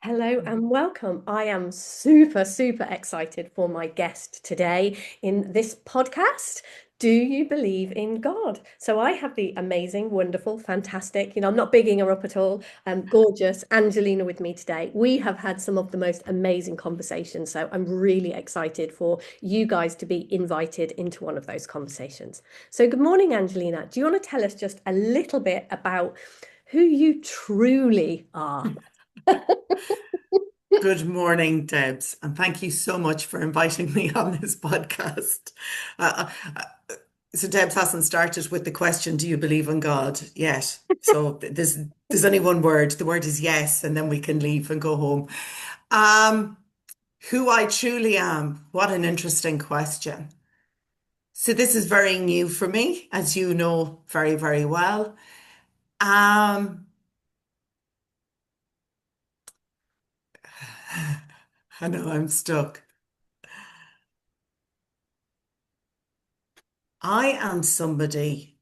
Hello and welcome. I am super, super excited for my guest today in this podcast. Do you believe in God? So I have the amazing, wonderful, fantastic, I'm not bigging her up at all, gorgeous Angelina with me today. We have had some of the most amazing conversations. So I'm really excited for you guys to be invited into one of those conversations. So good morning, Angelina. Do you want to tell us just a little bit about who you truly are? Good morning, Debs, and thank you so much for inviting me on this podcast. So Debs hasn't started with the question, "Do you believe in God?" yet. So there's only one word. The word is yes, and then we can leave and go home. Um, who I truly am. What an interesting question. So this is very new for me, as you know very, very well. Um, I know I'm stuck. I am somebody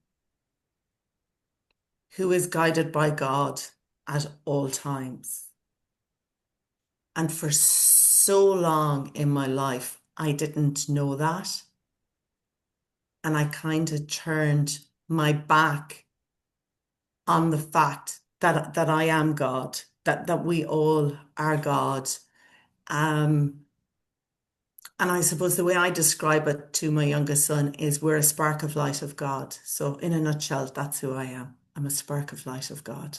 who is guided by God at all times. And for so long in my life, I didn't know that. And I kind of turned my back on the fact that I am God, that we all are God. Um, and I suppose the way I describe it to my youngest son is we're a spark of light of God. So in a nutshell, that's who I am. I'm a spark of light of God.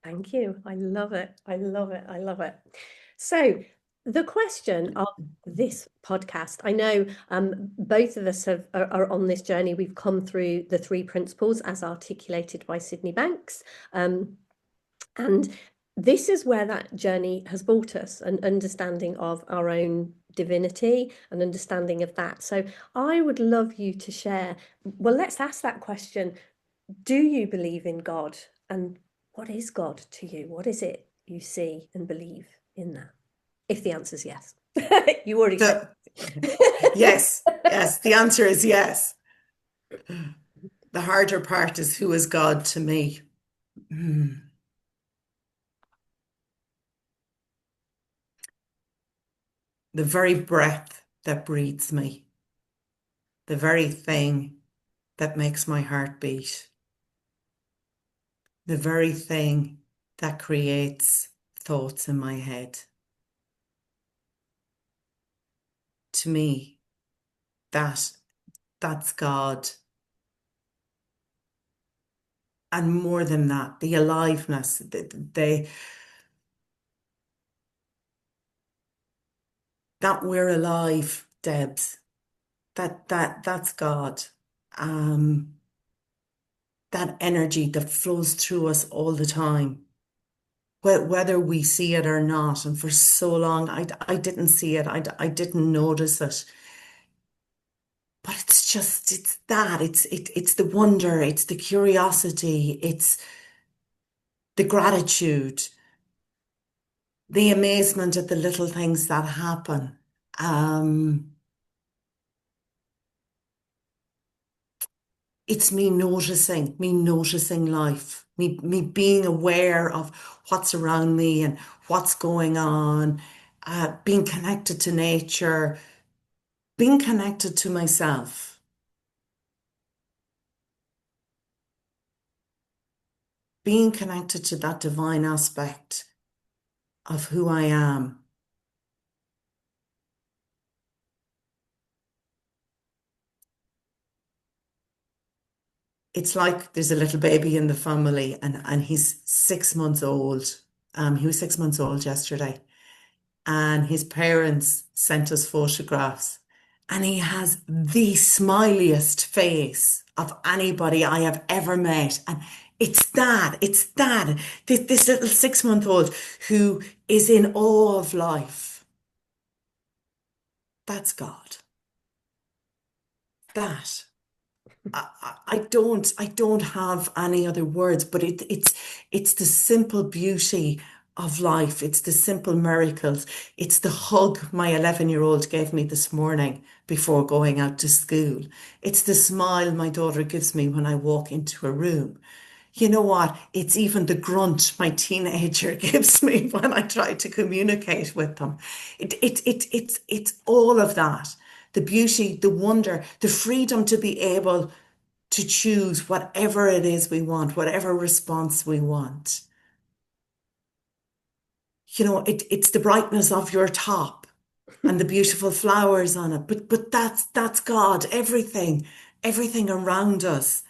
Thank you. I love it. I love it. I love it. So, the question of this podcast, I know both of us are on this journey. We've come through the three principles as articulated by Sydney Banks. And this is where that journey has brought us, an understanding of our own divinity, an understanding of that. So, I would love you to share. Well, let's ask that question. Do you believe in God? And what is God to you? What is it you see and believe in that? If the answer is yes. You already said. The, yes, yes, the answer is yes. The harder part is who is God to me? Hmm. The very breath that breathes me, the very thing that makes my heart beat, the very thing that creates thoughts in my head. To me, that that's God. And more than that, the aliveness, that we're alive, Debs. That's God. Um, that energy that flows through us all the time, whether we see it or not. And for so long, I didn't see it. I didn't notice it. But it's just, it's the wonder, it's the curiosity, it's the gratitude, the amazement at the little things that happen. Um, it's me noticing life, me being aware of what's around me and what's going on, being connected to nature, being connected to myself, being connected to that divine aspect of who I am. It's like there's a little baby in the family and he's 6 months old. He was 6 months old yesterday. And his parents sent us photographs. And he has the smiliest face of anybody I have ever met. And it's that, this little 6 month old who is in awe of life. That's God. That. I don't have any other words, but it's the simple beauty of life. It's the simple miracles. It's the hug my 11-year-old gave me this morning before going out to school. It's the smile my daughter gives me when I walk into a room. you know what? It's even the grunt my teenager gives me when I try to communicate with them. It's all of that. The beauty, the wonder, the freedom to be able to choose whatever it is we want, whatever response we want. It's the brightness of your top and the beautiful flowers on it. But that's God. Everything around us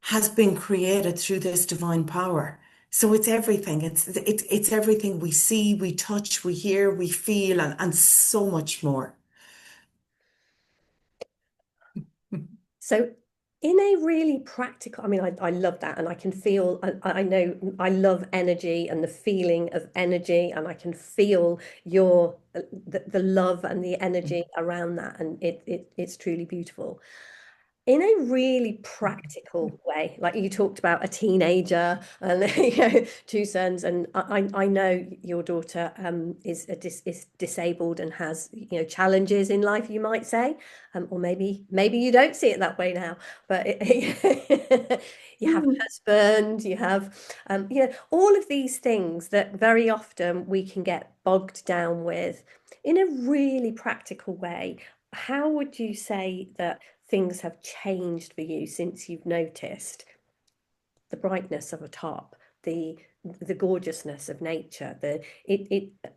has been created through this divine power. So it's everything. It's everything we see, we touch, we hear, we feel, and so much more. So, in a really practical, I mean, I love that, and I can feel, I know I love energy and the feeling of energy, and I can feel your the love and the energy around that, and it's truly beautiful. In a really practical way, like you talked about a teenager and two sons, and I know your daughter is disabled and has challenges in life, you might say, or maybe you don't see it that way now, but you have a Mm. husband, you have all of these things that very often we can get bogged down with. In a really practical way, how would you say that things have changed for you since you've noticed the brightness of a top, the gorgeousness of nature,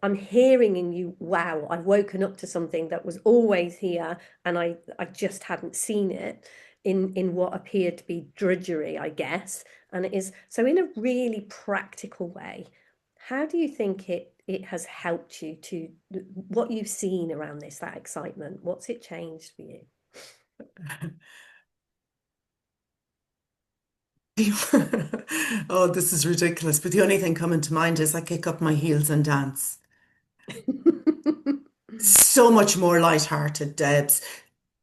I'm hearing in you, wow, I've woken up to something that was always here and I just hadn't seen it in what appeared to be drudgery, I guess. And it is so in a really practical way, how do you think it has helped you to what you've seen around this, that excitement? What's it changed for you? Oh, this is ridiculous. But the only thing coming to mind is I kick up my heels and dance. So much more lighthearted, Debs.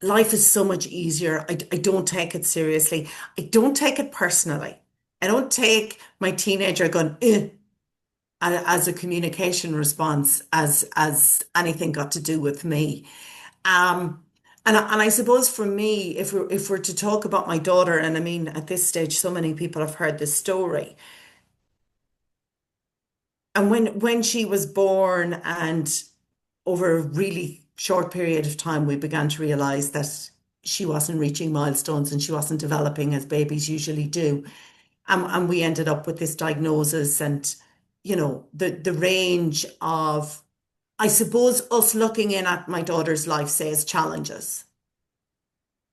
Life is so much easier. I don't take it seriously. I don't take it personally. I don't take my teenager going, as a communication response, as anything got to do with me. Um, and I suppose for me, if we're to talk about my daughter, and I mean at this stage, so many people have heard this story. And when she was born, and over a really short period of time, we began to realize that she wasn't reaching milestones and she wasn't developing as babies usually do. And we ended up with this diagnosis and, the range of, I suppose, us looking in at my daughter's life says challenges.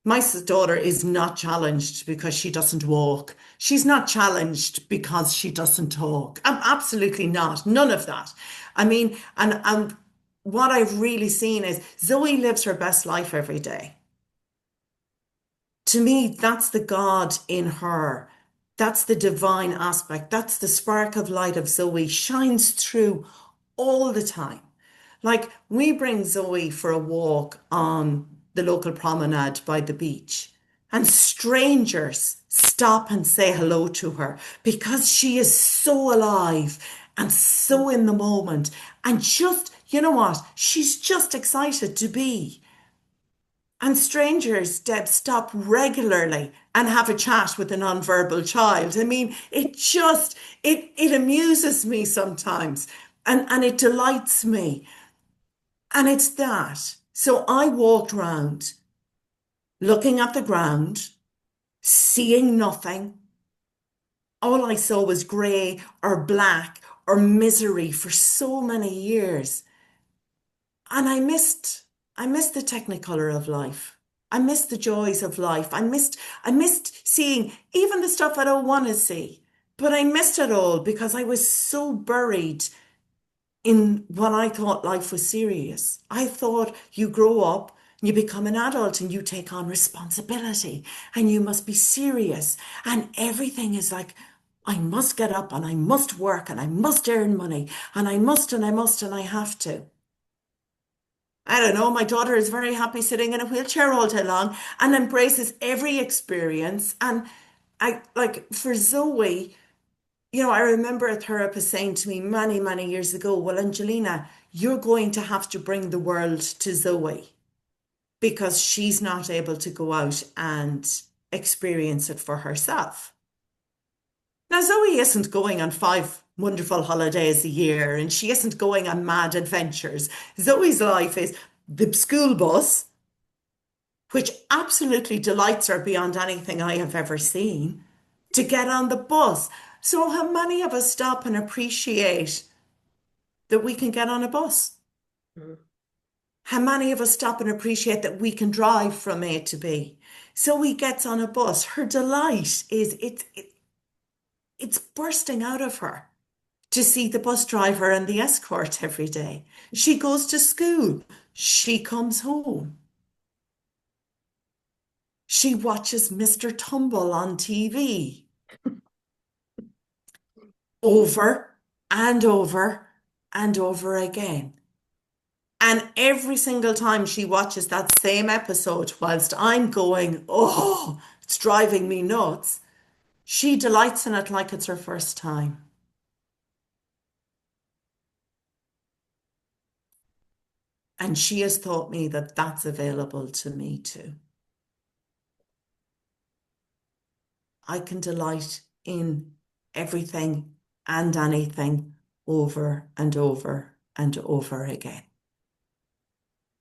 My daughter is not challenged because she doesn't walk. She's not challenged because she doesn't talk. Absolutely not. None of that. I mean, and what I've really seen is Zoe lives her best life every day. To me, that's the God in her. That's the divine aspect. That's the spark of light of Zoe shines through all the time. Like we bring Zoe for a walk on the local promenade by the beach, and strangers stop and say hello to her because she is so alive and so in the moment. And just, you know what? She's just excited to be. And strangers, Deb, stop regularly and have a chat with a nonverbal child. I mean, it amuses me sometimes and it delights me. And it's that. So I walked round looking at the ground, seeing nothing. All I saw was grey or black or misery for so many years. And I missed the technicolor of life. I missed the joys of life. I missed seeing even the stuff I don't want to see. But I missed it all because I was so buried in what I thought life was serious. I thought you grow up, you become an adult and you take on responsibility and you must be serious. And everything is like, I must get up and I must work and I must earn money and I must and I must and I have to. I don't know, my daughter is very happy sitting in a wheelchair all day long and embraces every experience. And I like for Zoe, I remember a therapist saying to me many, many years ago, well, Angelina, you're going to have to bring the world to Zoe because she's not able to go out and experience it for herself. Now, Zoe isn't going on 5 wonderful holidays a year and she isn't going on mad adventures. Zoe's life is the school bus, which absolutely delights her beyond anything I have ever seen, to get on the bus. So, how many of us stop and appreciate that we can get on a bus? Mm. How many of us stop and appreciate that we can drive from A to B? Zoe gets on a bus. Her delight is it's bursting out of her to see the bus driver and the escort every day. She goes to school. She comes home. She watches Mr. Tumble on TV over and over and over again. And every single time she watches that same episode, whilst I'm going, oh, it's driving me nuts, she delights in it like it's her first time. And she has taught me that that's available to me too. I can delight in everything and anything over and over and over again.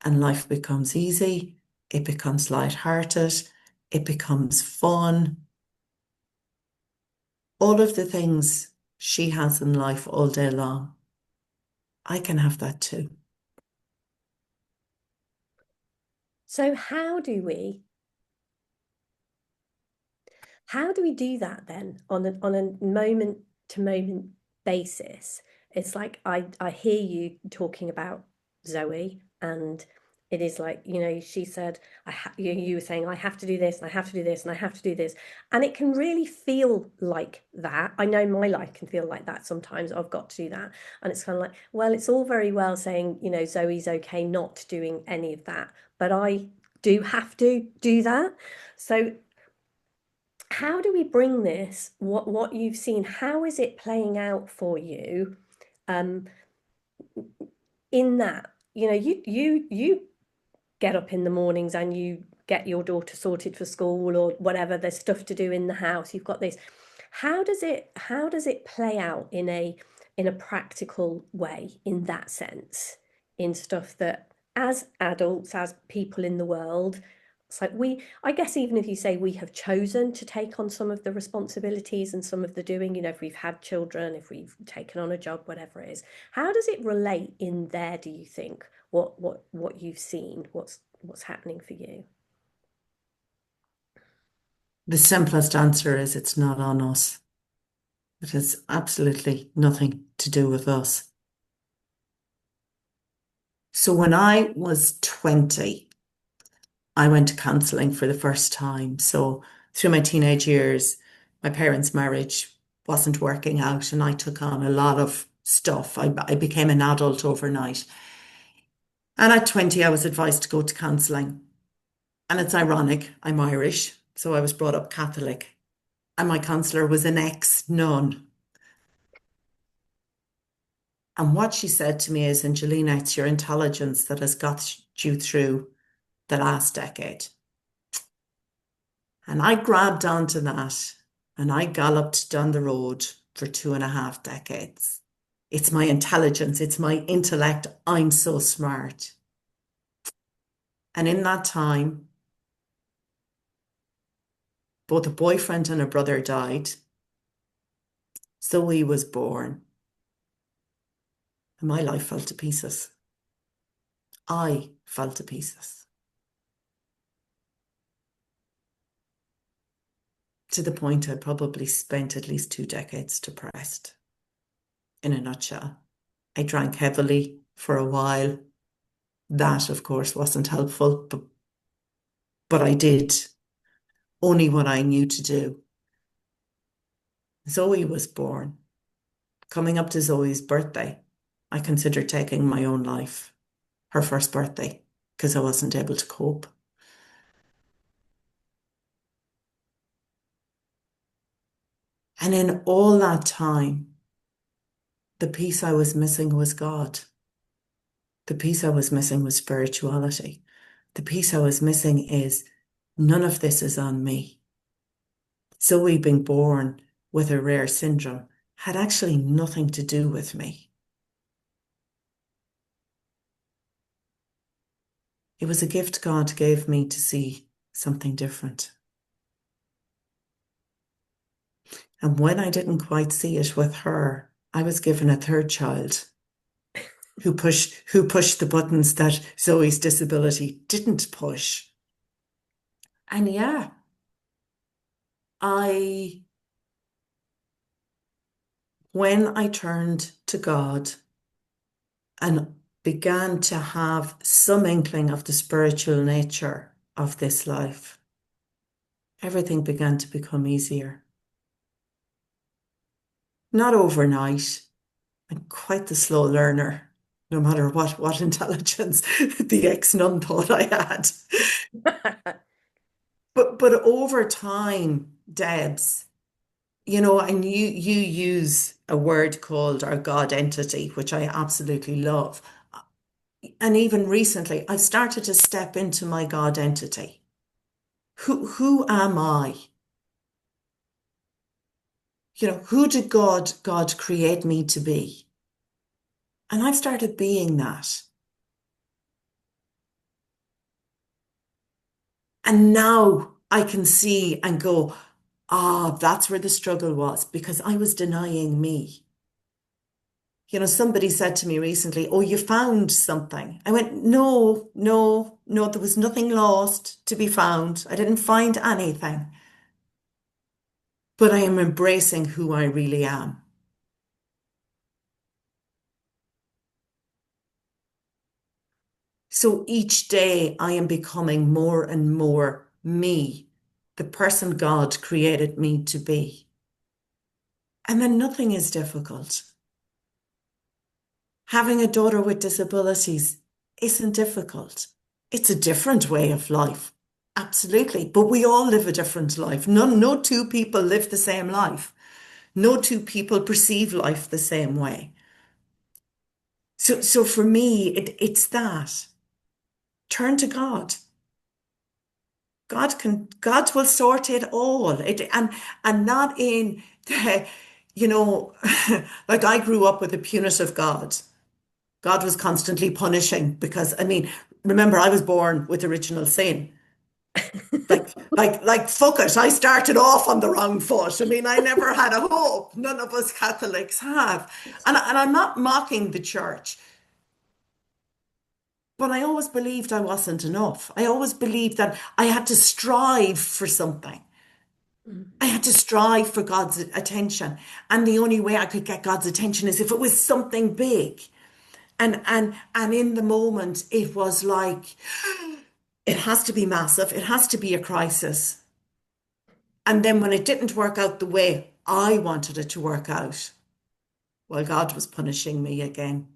And life becomes easy, it becomes lighthearted, it becomes fun. All of the things she has in life all day long, I can have that too. So how do we do that then on a moment to moment basis? It's like I hear you talking about Zoe, and it is like, she said, you were saying, I have to do this, and I have to do this, and I have to do this. And it can really feel like that. I know my life can feel like that sometimes. I've got to do that. And it's kind of like, well, it's all very well saying, Zoe's okay not doing any of that, but I do have to do that. So how do we bring this, what you've seen, how is it playing out for you, um in that, you get up in the mornings and you get your daughter sorted for school or whatever, there's stuff to do in the house, you've got this. How does it play out in a practical way, in that sense, in stuff that, as adults, as people in the world, it's like, I guess, even if you say we have chosen to take on some of the responsibilities and some of the doing, if we've had children, if we've taken on a job, whatever it is, how does it relate in there, do you think? What you've seen, what's happening for you? The simplest answer is it's not on us. It has absolutely nothing to do with us. So when I was 20, I went to counselling for the first time. So through my teenage years, my parents' marriage wasn't working out, and I took on a lot of stuff. I became an adult overnight. And at 20, I was advised to go to counselling. And it's ironic, I'm Irish, so I was brought up Catholic. And my counsellor was an ex-nun. And what she said to me is, Angelina, it's your intelligence that has got you through the last decade. And I grabbed onto that and I galloped down the road for 2.5 decades. It's my intelligence, it's my intellect. I'm so smart. And in that time, both a boyfriend and a brother died. Zoe was born. And my life fell to pieces. I fell to pieces. To the point I probably spent at least 2 decades depressed. In a nutshell, I drank heavily for a while. That, of course, wasn't helpful, but I did only what I knew to do. Zoe was born. Coming up to Zoe's birthday, I considered taking my own life, her first birthday, because I wasn't able to cope. And in all that time, the piece I was missing was God. The piece I was missing was spirituality. The piece I was missing is none of this is on me. Zoe being born with a rare syndrome had actually nothing to do with me. It was a gift God gave me to see something different. And when I didn't quite see it with her, I was given a third child who pushed the buttons that Zoe's disability didn't push. And yeah, I when I turned to God and began to have some inkling of the spiritual nature of this life, everything began to become easier. Not overnight. I'm quite the slow learner, no matter what intelligence the ex-nun thought I had. But over time, Debs, and you use a word called our God entity, which I absolutely love. And even recently, I've started to step into my God entity. Who am I? Who did God create me to be? And I've started being that. And now I can see and go, that's where the struggle was because I was denying me. Somebody said to me recently, "Oh, you found something." I went, "No, no, no, there was nothing lost to be found. I didn't find anything, but I am embracing who I really am." So each day I am becoming more and more me, the person God created me to be. And then nothing is difficult. Having a daughter with disabilities isn't difficult. It's a different way of life. Absolutely. But we all live a different life. No two people live the same life. No two people perceive life the same way. So for me, it's that. Turn to God. God will sort it all. And not in the, you know, like I grew up with a punitive God. God was constantly punishing because, I mean, remember, I was born with original sin. Fuck it. I started off on the wrong foot. I mean, I never had a hope. None of us Catholics have. And I'm not mocking the church, but I always believed I wasn't enough. I always believed that I had to strive for something. I had to strive for God's attention. And the only way I could get God's attention is if it was something big. And in the moment, it was like, it has to be massive. It has to be a crisis. And then when it didn't work out the way I wanted it to work out, well, God was punishing me again.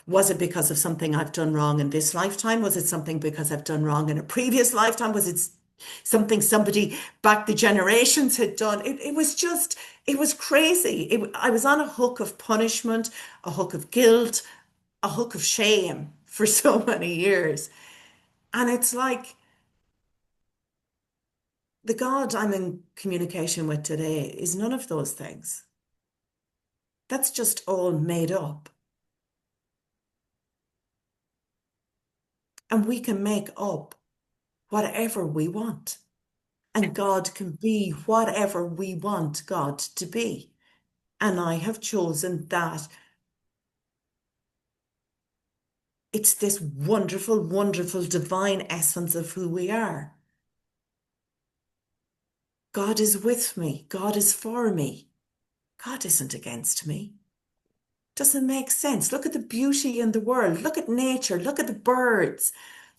Was it because of something I've done wrong in this lifetime? Was it something because I've done wrong in a previous lifetime? Was it something somebody back the generations had done? It was crazy. I was on a hook of punishment, a hook of guilt, a hook of shame for so many years. And it's like the God I'm in communication with today is none of those things. That's just all made up. And we can make up whatever we want. And God can be whatever we want God to be. And I have chosen that it's this wonderful, wonderful divine essence of who we are. God is with me. God is for me. God isn't against me. Doesn't make sense. Look at the beauty in the world. Look at nature. Look at the birds.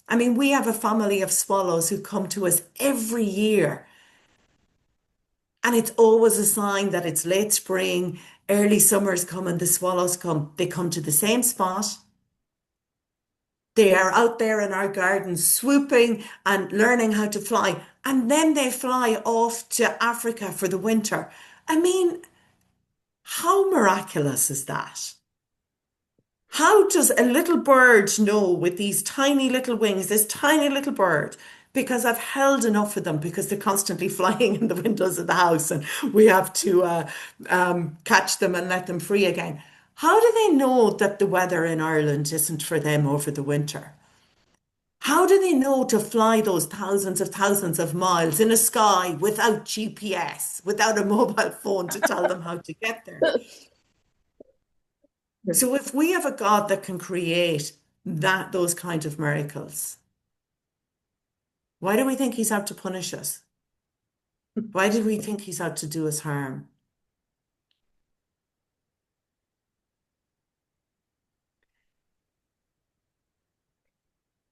I mean, we have a family of swallows who come to us every year. And it's always a sign that it's late spring, early summer's coming, the swallows come. They come to the same spot. They are out there in our gardens swooping and learning how to fly. And then they fly off to Africa for the winter. I mean, how miraculous is that? How does a little bird know with these tiny little wings, this tiny little bird, because I've held enough of them because they're constantly flying in the windows of the house and we have to catch them and let them free again. How do they know that the weather in Ireland isn't for them over the winter? How do they know to fly those thousands of miles in a sky without GPS, without a mobile phone to tell them how to get there? So if we have a God that can create those kind of miracles, why do we think he's out to punish us? Why do we think he's out to do us harm?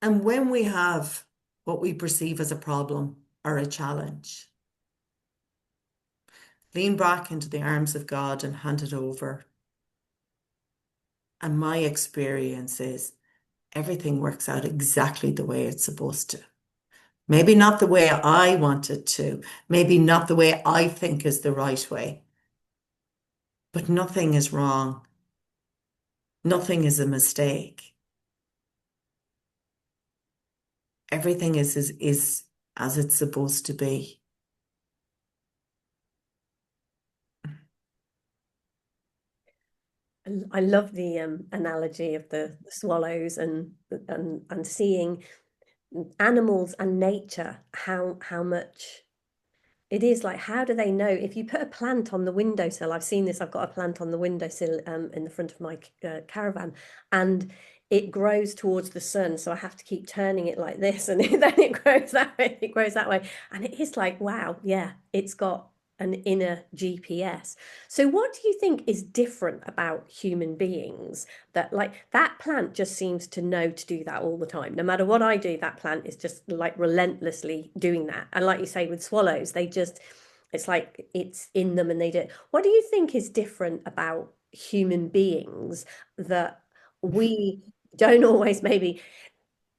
And when we have what we perceive as a problem or a challenge, lean back into the arms of God and hand it over. And my experience is everything works out exactly the way it's supposed to. Maybe not the way I want it to, maybe not the way I think is the right way, but nothing is wrong. Nothing is a mistake. Everything is as it's supposed to be. I love the analogy of the swallows and seeing animals and nature, how much it is like, how do they know if you put a plant on the windowsill? I've seen this. I've got a plant on the windowsill in the front of my caravan, and it grows towards the sun. So I have to keep turning it like this, and then it grows that way. It grows that way, and it is like, wow, yeah, it's got an inner GPS. So what do you think is different about human beings that, like, that plant just seems to know to do that all the time? No matter what I do, that plant is just like relentlessly doing that. And like you say with swallows, they just, it's like it's in them and they do it. What do you think is different about human beings that we don't always maybe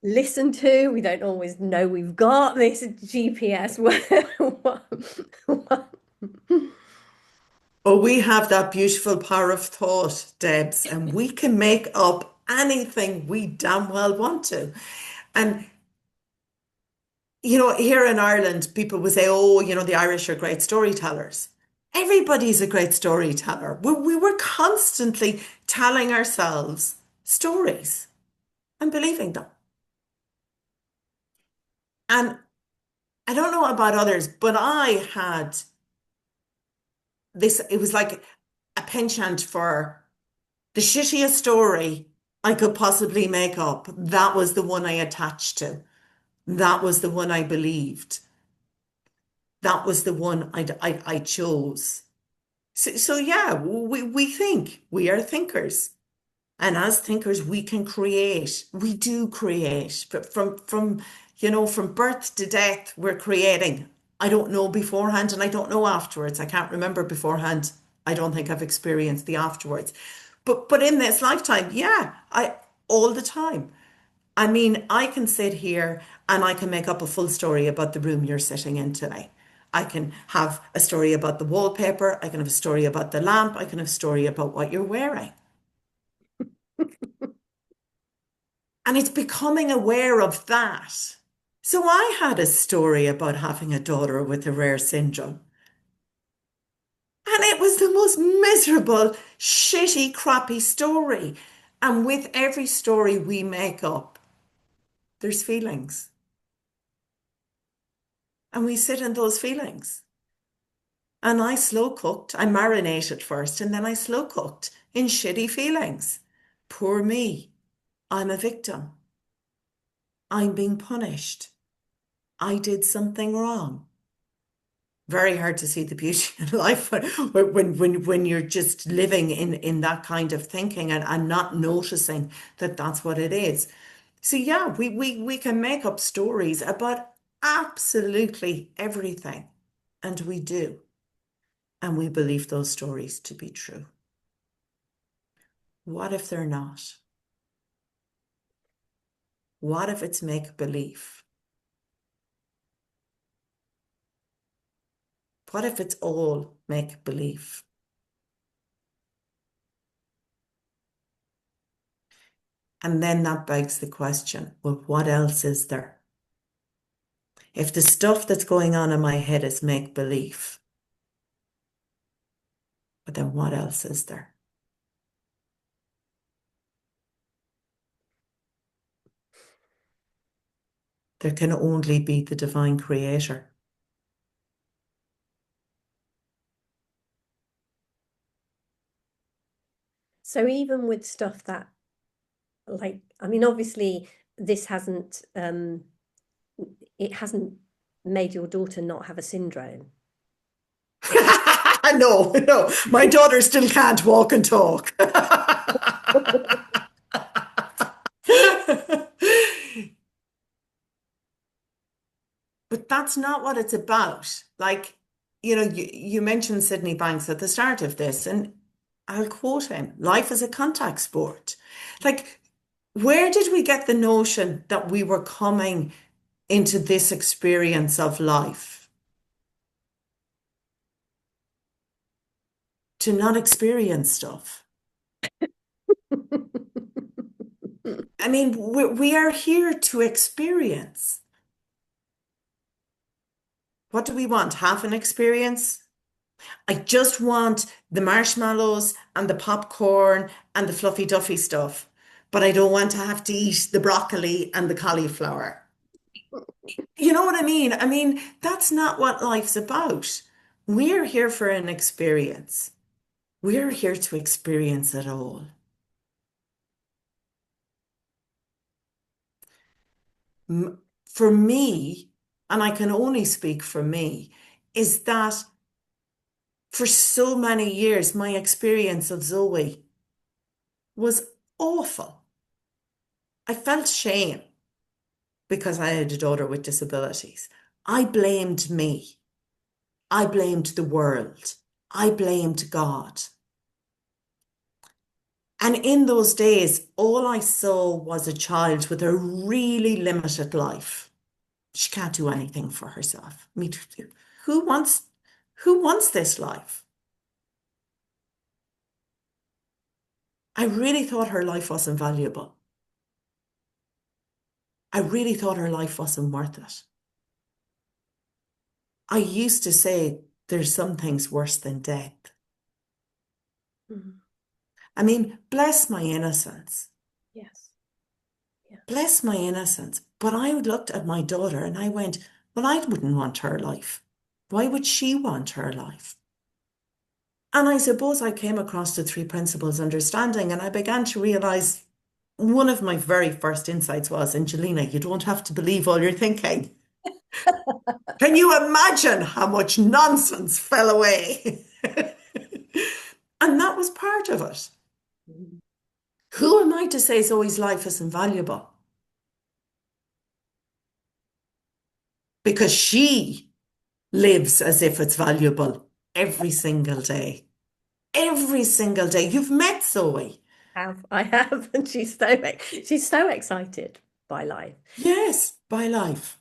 listen to? We don't always know we've got this GPS. What- Oh, we have that beautiful power of thought, Debs, and we can make up anything we damn well want to. And, here in Ireland, people would say, oh, the Irish are great storytellers. Everybody's a great storyteller. We were constantly telling ourselves stories and believing them. And I don't know about others, but I had this, it was like a penchant for the shittiest story I could possibly make up. That was the one I attached to. That was the one I believed. That was the one I chose. So yeah, we think. We are thinkers. And as thinkers, we can create. We do create. But from birth to death, we're creating. I don't know beforehand and I don't know afterwards. I can't remember beforehand. I don't think I've experienced the afterwards. But in this lifetime, yeah, I all the time. I mean, I can sit here and I can make up a full story about the room you're sitting in today. I can have a story about the wallpaper. I can have a story about the lamp. I can have a story about what you're wearing. And it's becoming aware of that. So I had a story about having a daughter with a rare syndrome. And it was the most miserable, shitty, crappy story. And with every story we make up, there's feelings. And we sit in those feelings. And I slow cooked, I marinated first, and then I slow cooked in shitty feelings. Poor me. I'm a victim. I'm being punished. I did something wrong. Very hard to see the beauty in life when you're just living in that kind of thinking and not noticing that that's what it is. So yeah, we can make up stories about absolutely everything, and we do, and we believe those stories to be true. What if they're not? What if it's make believe? What if it's all make believe? And then that begs the question, well, what else is there? If the stuff that's going on in my head is make believe, but then what else is there? There can only be the divine creator. So even with stuff that, like, I mean, obviously this it hasn't made your daughter not have a syndrome. It, No, no, my daughter still can't walk and talk. But that's not what it's about. Like, you mentioned Sydney Banks at the start of this, and I'll quote him, life is a contact sport. Like, where did we get the notion that we were coming into this experience of life to not experience stuff? I mean, we are here to experience. What do we want? Half an experience? I just want the marshmallows and the popcorn and the fluffy duffy stuff, but I don't want to have to eat the broccoli and the cauliflower. You know what I mean? I mean, that's not what life's about. We're here for an experience. We're here to experience it all. For me, and I can only speak for me, is that for so many years, my experience of Zoe was awful. I felt shame because I had a daughter with disabilities. I blamed me. I blamed the world. I blamed God. And in those days, all I saw was a child with a really limited life. She can't do anything for herself. I mean, who wants, who wants this life? I really thought her life wasn't valuable. I really thought her life wasn't worth it. I used to say there's some things worse than death. Mhm. I mean, bless my innocence. Yes. Yeah. Bless my innocence. But I looked at my daughter and I went, well, I wouldn't want her life. Why would she want her life? And I suppose I came across the three principles understanding and I began to realize one of my very first insights was, Angelina, you don't have to believe all you're thinking. Can you imagine how much nonsense fell away? And that was part of it. Mhm. Who am I to say Zoe's life isn't valuable? Because she lives as if it's valuable every single day. Every single day. You've met Zoe. I have, and she's so excited by life. Yes, by life.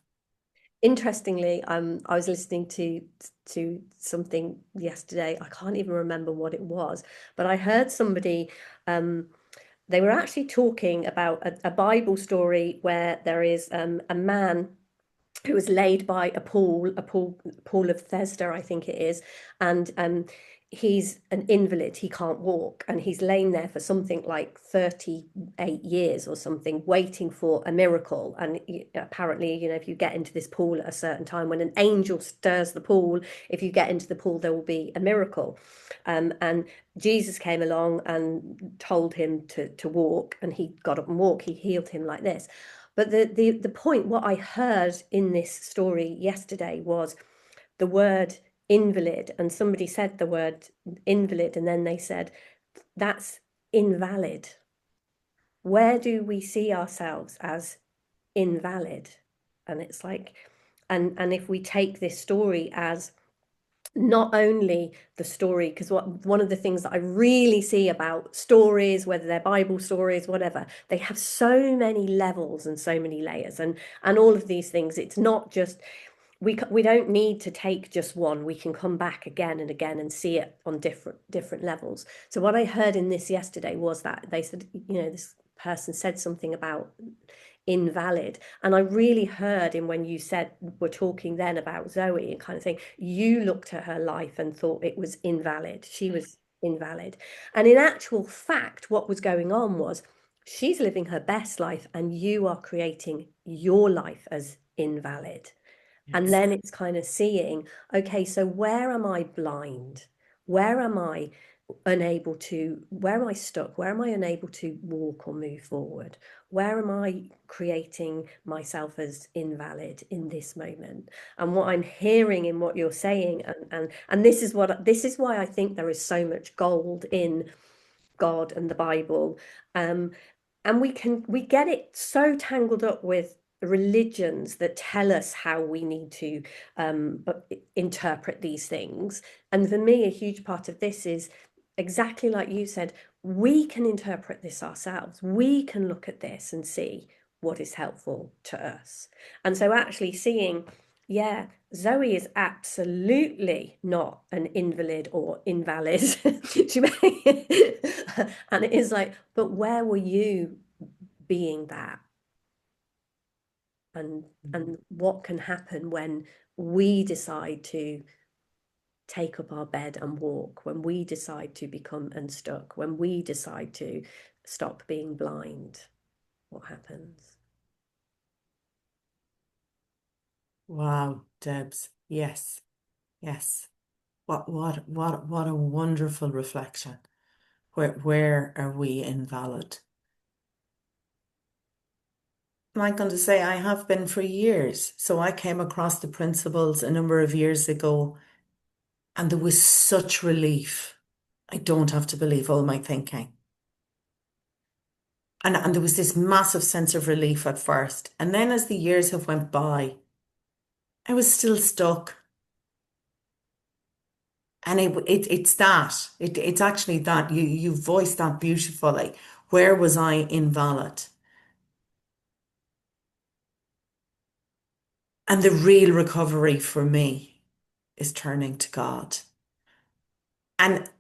Interestingly, I was listening to something yesterday. I can't even remember what it was, but I heard somebody. They were actually talking about a Bible story where there is a man who was laid by a pool of Bethesda, I think it is, and he's an invalid. He can't walk, and he's lain there for something like 38 years or something, waiting for a miracle. And apparently, if you get into this pool at a certain time, when an angel stirs the pool, if you get into the pool, there will be a miracle. And Jesus came along and told him to walk, and he got up and walked. He healed him like this. But the point, what I heard in this story yesterday was the word invalid, and somebody said the word invalid, and then they said, that's invalid. Where do we see ourselves as invalid? And it's like, and if we take this story as not only the story, because one of the things that I really see about stories, whether they're Bible stories, whatever, they have so many levels and so many layers, and all of these things. It's not just we don't need to take just one. We can come back again and again and see it on different levels. So what I heard in this yesterday was that they said, this person said something about invalid. And I really heard in when you said, we're talking then about Zoe and kind of saying, you looked at her life and thought it was invalid. She was invalid. And in actual fact, what was going on was she's living her best life and you are creating your life as invalid. And Yes. then it's kind of seeing, okay, so where am I blind? Where am I unable to, where am I stuck? Where am I unable to walk or move forward? Where am I creating myself as invalid in this moment? And what I'm hearing in what you're saying, and this is why I think there is so much gold in God and the Bible. And we get it so tangled up with religions that tell us how we need to interpret these things. And for me, a huge part of this is exactly like you said, we can interpret this ourselves. We can look at this and see what is helpful to us. And so actually seeing, yeah, Zoe is absolutely not an invalid or invalid. She may, and it is like, but where were you being that? And what can happen when we decide to take up our bed and walk, when we decide to become unstuck, when we decide to stop being blind, what happens? Wow, Debs. Yes, yes. What a wonderful reflection. Where are we invalid? And I'm going to say I have been for years. So I came across the principles a number of years ago, and there was such relief. I don't have to believe all my thinking. And there was this massive sense of relief at first. And then as the years have went by, I was still stuck. And it's that. It's actually that. You voiced that beautifully. Where was I invalid? And the real recovery for me is turning to God. And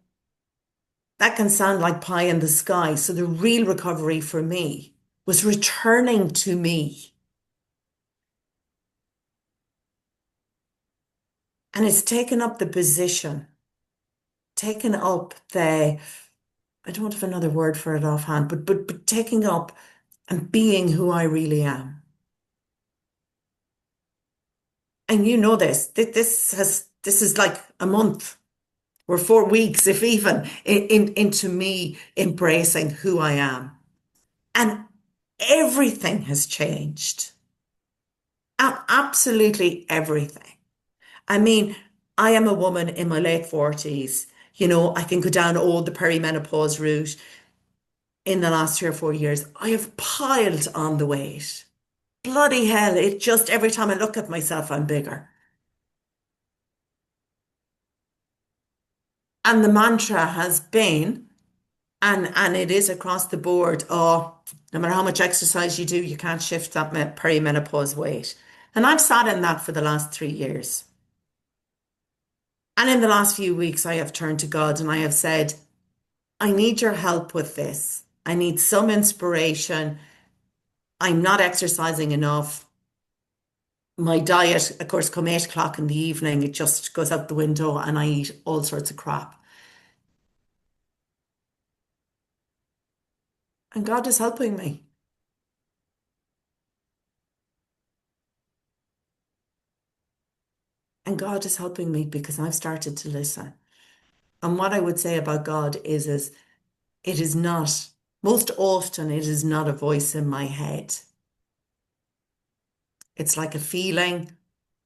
that can sound like pie in the sky. So the real recovery for me was returning to me. And it's taken up the position, taken up I don't have another word for it offhand, but taking up and being who I really am. And you know this. This is like a month or 4 weeks, if even, into me embracing who I am. And everything has changed. Absolutely everything. I mean, I am a woman in my late 40s. You know, I can go down all the perimenopause route. In the last 3 or 4 years, I have piled on the weight. Bloody hell, it just every time I look at myself, I'm bigger. And the mantra has been, and it is across the board, oh, no matter how much exercise you do, you can't shift that perimenopause weight. And I've sat in that for the last 3 years. And in the last few weeks, I have turned to God and I have said, I need your help with this. I need some inspiration. I'm not exercising enough. My diet, of course, come 8 o'clock in the evening, it just goes out the window and I eat all sorts of crap. And God is helping me. And God is helping me because I've started to listen. And what I would say about God is it is not, most often, it is not a voice in my head. It's like a feeling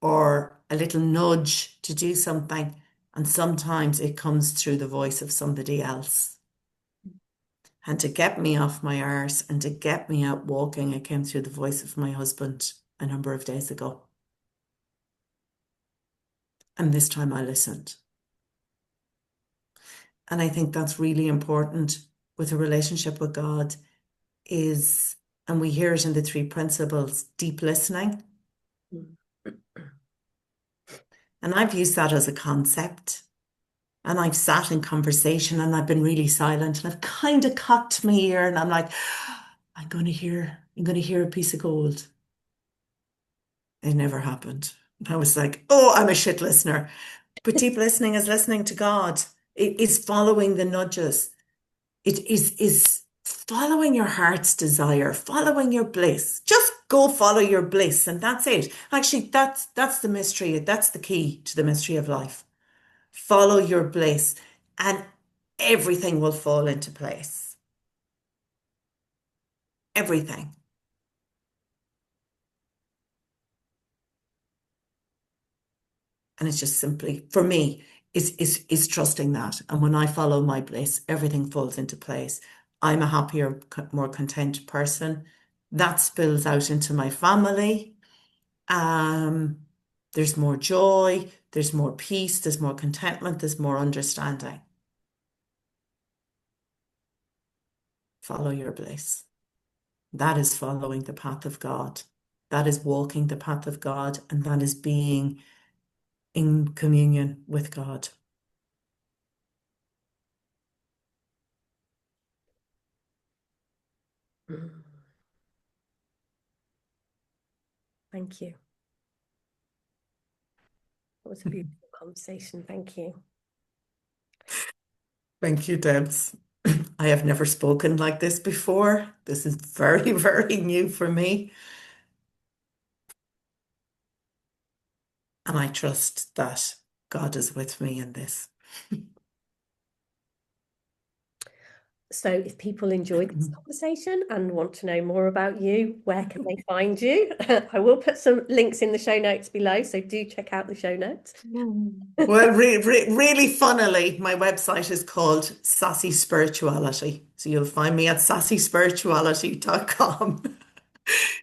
or a little nudge to do something. And sometimes it comes through the voice of somebody else. And to get me off my arse and to get me out walking, it came through the voice of my husband a number of days ago. And this time I listened. And I think that's really important with a relationship with God is, and we hear it in the three principles, deep listening. Mm. And I've used that as a concept. And I've sat in conversation and I've been really silent and I've kind of cocked my ear and I'm like, I'm going to hear a piece of gold. It never happened. I was like, oh, I'm a shit listener. But deep listening is listening to God. It is following the nudges. It is following your heart's desire, following your bliss. Just go follow your bliss, and that's it. Actually, that's the mystery. That's the key to the mystery of life. Follow your bliss, and everything will fall into place. Everything. And it's just simply, for me, is trusting that. And when I follow my bliss, everything falls into place. I'm a happier, more content person. That spills out into my family. Um, there's more joy, there's more peace, there's more contentment, there's more understanding. Follow your bliss. That is following the path of God. That is walking the path of God, and that is being in communion with God. Mm. Thank you. It was a beautiful conversation. Thank you. Thank you, Debs. I have never spoken like this before. This is very, very new for me. And I trust that God is with me in this. So if people enjoyed this conversation and want to know more about you, where can they find you? I will put some links in the show notes below, so do check out the show notes. Well, really funnily, my website is called Sassy Spirituality. So you'll find me at sassyspirituality.com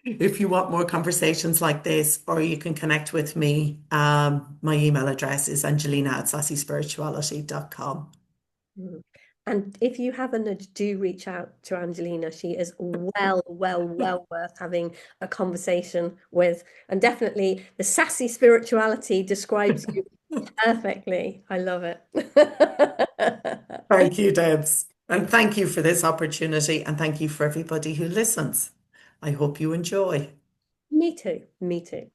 if you want more conversations like this, or you can connect with me. My email address is angelina@sassyspirituality.com. Mm. And if you have a nudge, do reach out to Angelina. She is well worth having a conversation with. And definitely the sassy spirituality describes you perfectly. I love it. Thank you, Debs. And thank you for this opportunity. And thank you for everybody who listens. I hope you enjoy. Me too. Me too.